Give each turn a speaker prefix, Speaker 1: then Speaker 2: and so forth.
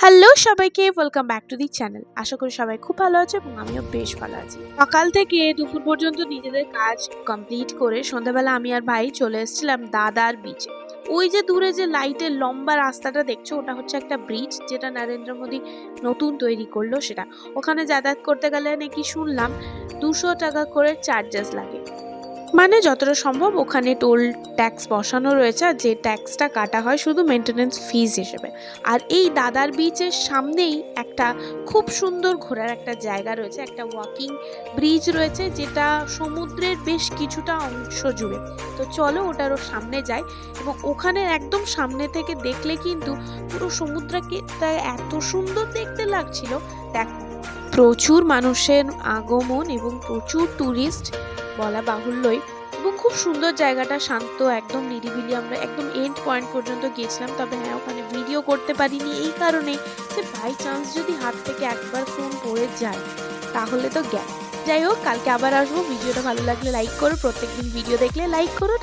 Speaker 1: Hello সবাইকে, welcome back to the channel. আশা করি সবাই খুব ভালো আছে এবং আমিও বেশ ভালো আছি। সকাল থেকে দুপুর পর্যন্ত নিজেদের কাজ কমপ্লিট করে সন্ধ্যাবেলা আমি আর ভাই চলে এসেছিলাম দাদার বিচে। ওই যে দূরে যে লাইটের লম্বা রাস্তাটা দেখছো, ওটা হচ্ছে একটা ব্রিজ, যেটা নরেন্দ্র মোদী নতুন তৈরি করলো। সেটা ওখানে যাতায়াত করতে গেলে নাকি শুনলাম 200 টাকা করে চার্জেস লাগে। মানে যতটা সম্ভব ওখানে টোল ট্যাক্স বসানো রয়েছে, আর যে ট্যাক্সটা কাটা হয় শুধু মেনটেনেন্স ফিজ হিসেবে। আর এই দাদার বিচের সামনেই একটা খুব সুন্দর ঘোরার একটা জায়গা রয়েছে, একটা ওয়াকিং ব্রিজ রয়েছে, যেটা সমুদ্রের বেশ কিছুটা অংশ জুড়ে। তো চলো ওটারও সামনে যাই, এবং ওখানে একদম সামনে থেকে দেখলে কিন্তু পুরো সমুদ্রকে এত সুন্দর দেখতে লাগছিল। দেখ, প্রচুর মানুষের আগমন এবং প্রচুর টুরিস্ট বলা বাহুল্যই, এবং খুব সুন্দর জায়গাটা, শান্ত, একদম নিরিবিলি। আমরা একদম এন্ড পয়েন্ট পর্যন্ত গিয়েছিলাম, তবে হ্যাঁ ওখানে ভিডিও করতে পারিনি এই কারণে যে বাই চান্স যদি হাত থেকে একবার ফোন পড়ে যায় তাহলে তো গেল। যাই হোক, কালকে আবার আসবো। ভিডিওটা ভালো লাগলে লাইক করো, প্রত্যেকদিন ভিডিও দেখলে লাইক করো।